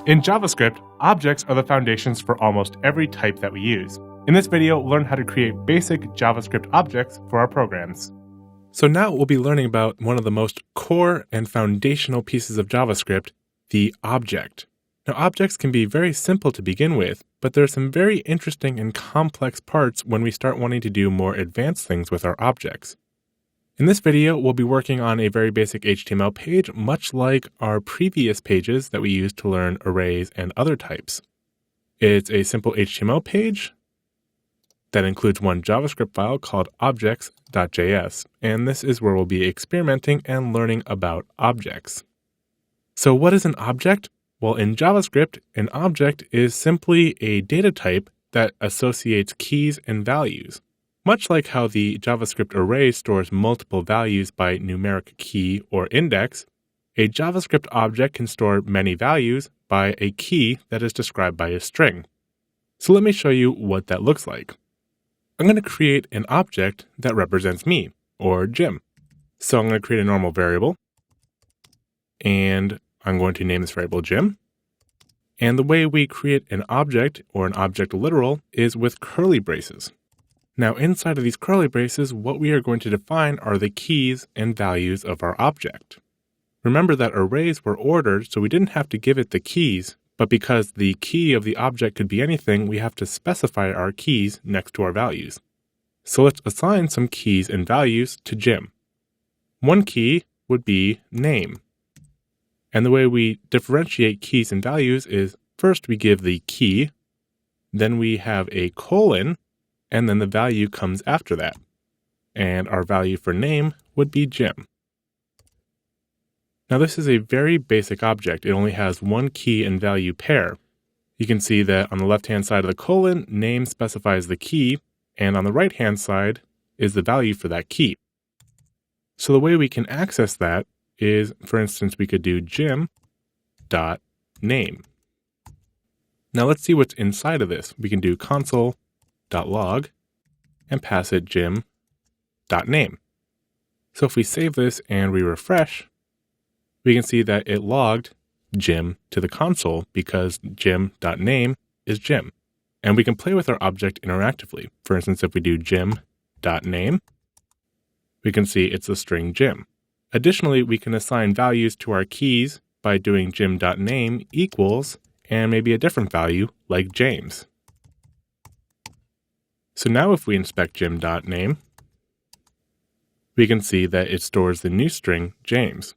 In JavaScript, objects are the foundations for almost every type that we use. In this video, we'll learn how to create basic JavaScript objects for our programs. So now we'll be learning about one of the most core and foundational pieces of JavaScript, the object. Now, objects can be very simple to begin with, but there are some very interesting and complex parts when we start wanting to do more advanced things with our objects. In this video, we'll be working on a very basic HTML page, much like our previous pages that we used to learn arrays and other types. It's a simple HTML page that includes one JavaScript file called objects.js, and this is where we'll be experimenting and learning about objects. So what is an object? Well, in JavaScript, an object is simply a data type that associates keys and values. Much like how the JavaScript array stores multiple values by numeric key or index, a JavaScript object can store many values by a key that is described by a string. So let me show you what that looks like. I'm going to create an object that represents me, or Jim. So I'm going to create a normal variable, and I'm going to name this variable Jim. And the way we create an object, or an object literal, is with curly braces. Now, inside of these curly braces, what we are going to define are the keys and values of our object. Remember that arrays were ordered, so we didn't have to give it the keys, but because the key of the object could be anything, we have to specify our keys next to our values. So let's assign some keys and values to Jim. One key would be name. And the way we differentiate keys and values is first we give the key, then we have a colon, and then the value comes after that. And our value for name would be Jim. Now this is a very basic object. It only has one key and value pair. You can see that on the left-hand side of the colon, name specifies the key, and on the right-hand side is the value for that key. So the way we can access that is, for instance, we could do Jim.name. Now let's see what's inside of this. We can do console.log and pass it Jim.name. So if we save this and we refresh, we can see that it logged Jim to the console because Jim.name is Jim. And we can play with our object interactively. For instance, if we do Jim.name, we can see it's the string Jim. Additionally, we can assign values to our keys by doing Jim.name equals and maybe a different value like James. So now if we inspect Jim.name, we can see that it stores the new string James.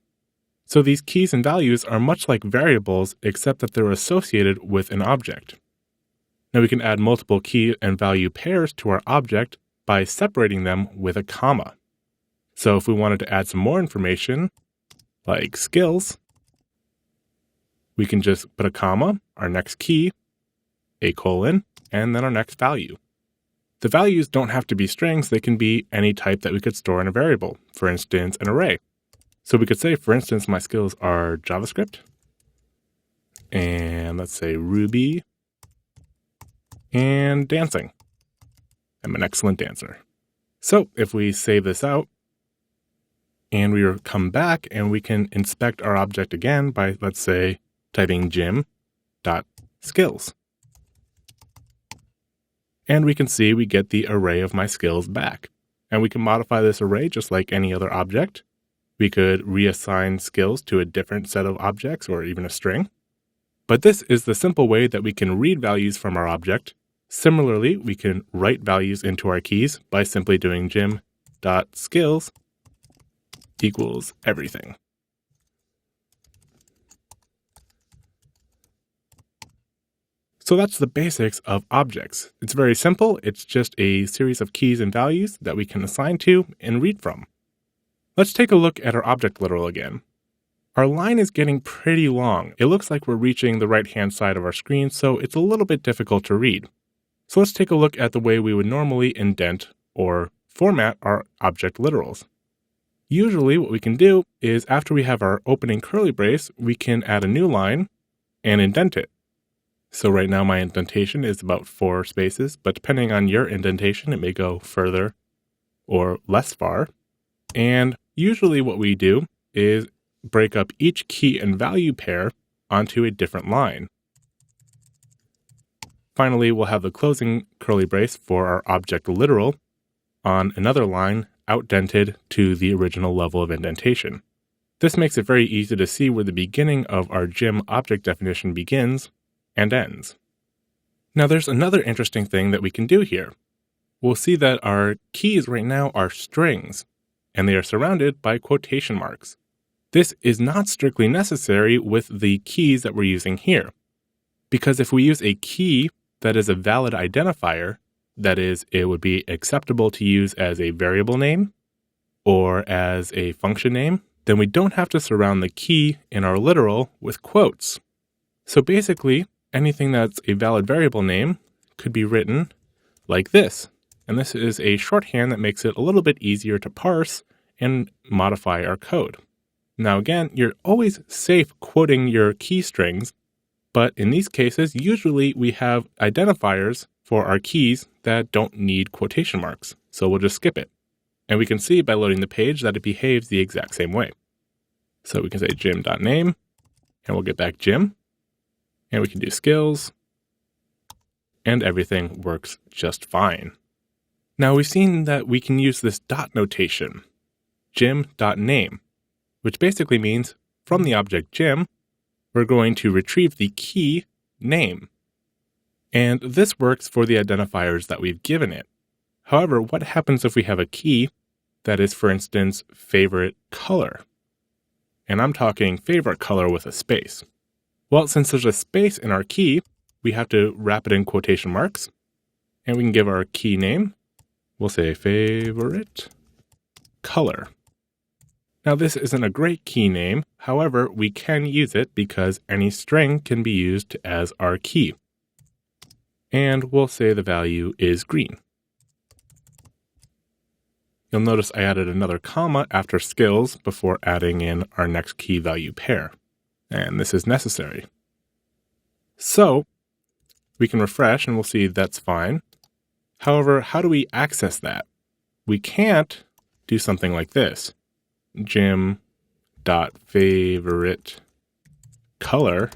So these keys and values are much like variables except that they're associated with an object. Now we can add multiple key and value pairs to our object by separating them with a comma. So if we wanted to add some more information, like skills, we can just put a comma, our next key, a colon, and then our next value. The values don't have to be strings, they can be any type that we could store in a variable, for instance, an array. So we could say, for instance, my skills are JavaScript, and let's say Ruby, and dancing. I'm an excellent dancer. So if we save this out, and we come back and we can inspect our object again by, let's say, typing Jim.skills. And we can see we get the array of my skills back. And we can modify this array just like any other object. We could reassign skills to a different set of objects or even a string. But this is the simple way that we can read values from our object. Similarly, we can write values into our keys by simply doing Jim.skills equals everything. So that's the basics of objects. It's very simple. It's just a series of keys and values that we can assign to and read from. Let's take a look at our object literal again. Our line is getting pretty long. It looks like we're reaching the right-hand side of our screen, so it's a little bit difficult to read. So let's take a look at the way we would normally indent or format our object literals. Usually what we can do is after we have our opening curly brace, we can add a new line and indent it. So right now my indentation is about 4 spaces, but depending on your indentation, it may go further or less far. And usually what we do is break up each key and value pair onto a different line. Finally, we'll have the closing curly brace for our object literal on another line outdented to the original level of indentation. This makes it very easy to see where the beginning of our gym object definition begins and ends. Now there's another interesting thing that we can do here. We'll see that our keys right now are strings, and they are surrounded by quotation marks. This is not strictly necessary with the keys that we're using here, because if we use a key that is a valid identifier, that is, it would be acceptable to use as a variable name or as a function name, then we don't have to surround the key in our literal with quotes. So basically, anything that's a valid variable name could be written like this. And this is a shorthand that makes it a little bit easier to parse and modify our code. Now again, you're always safe quoting your key strings, but in these cases, usually we have identifiers for our keys that don't need quotation marks. So we'll just skip it. And we can see by loading the page that it behaves the exact same way. So we can say gym.name, and we'll get back gym. And we can do skills, and everything works just fine. Now we've seen that we can use this dot notation, gym.name, which basically means from the object gym, we're going to retrieve the key name. And this works for the identifiers that we've given it. However, what happens if we have a key that is, for instance, favorite color? And I'm talking favorite color with a space. Well, since there's a space in our key, we have to wrap it in quotation marks, and we can give our key name. We'll say favorite color. Now this isn't a great key name, however, we can use it because any string can be used as our key. And we'll say the value is green. You'll notice I added another comma after skills before adding in our next key value pair. And this is necessary. So we can refresh and we'll see that's fine. However, how do we access that? We can't do something like this. Gym.favorite color.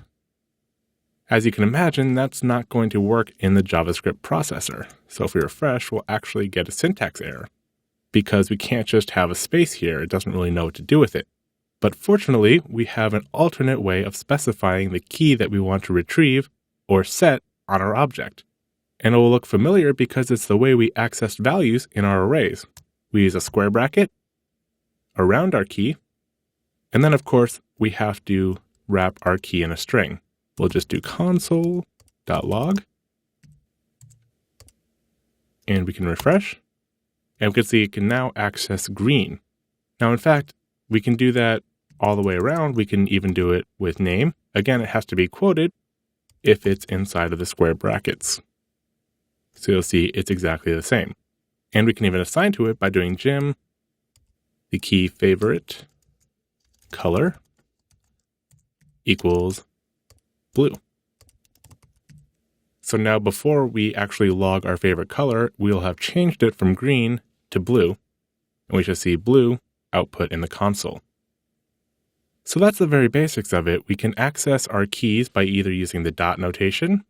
As you can imagine, that's not going to work in the JavaScript processor. So if we refresh, we'll actually get a syntax error because we can't just have a space here. It doesn't really know what to do with it. But fortunately, we have an alternate way of specifying the key that we want to retrieve or set on our object. And it will look familiar because it's the way we accessed values in our arrays. We use a square bracket around our key, and then of course we have to wrap our key in a string. We'll just do console.log, and we can refresh, and we can see it can now access green. Now in fact, we can do that all the way around. We can even do it with name. Again, it has to be quoted if it's inside of the square brackets. So you'll see it's exactly the same. And we can even assign to it by doing gym, the key favorite color equals blue. So now before we actually log our favorite color, we'll have changed it from green to blue, and we should see blue output in the console. So that's the very basics of it. We can access our keys by either using the dot notation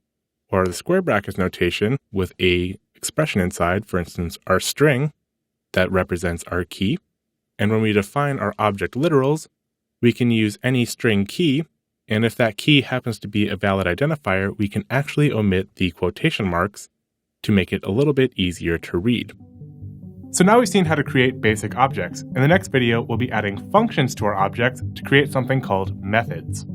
or the square brackets notation with a expression inside, for instance, our string that represents our key. And when we define our object literals, we can use any string key, and if that key happens to be a valid identifier, we can actually omit the quotation marks to make it a little bit easier to read. So now we've seen how to create basic objects. In the next video, we'll be adding functions to our objects to create something called methods.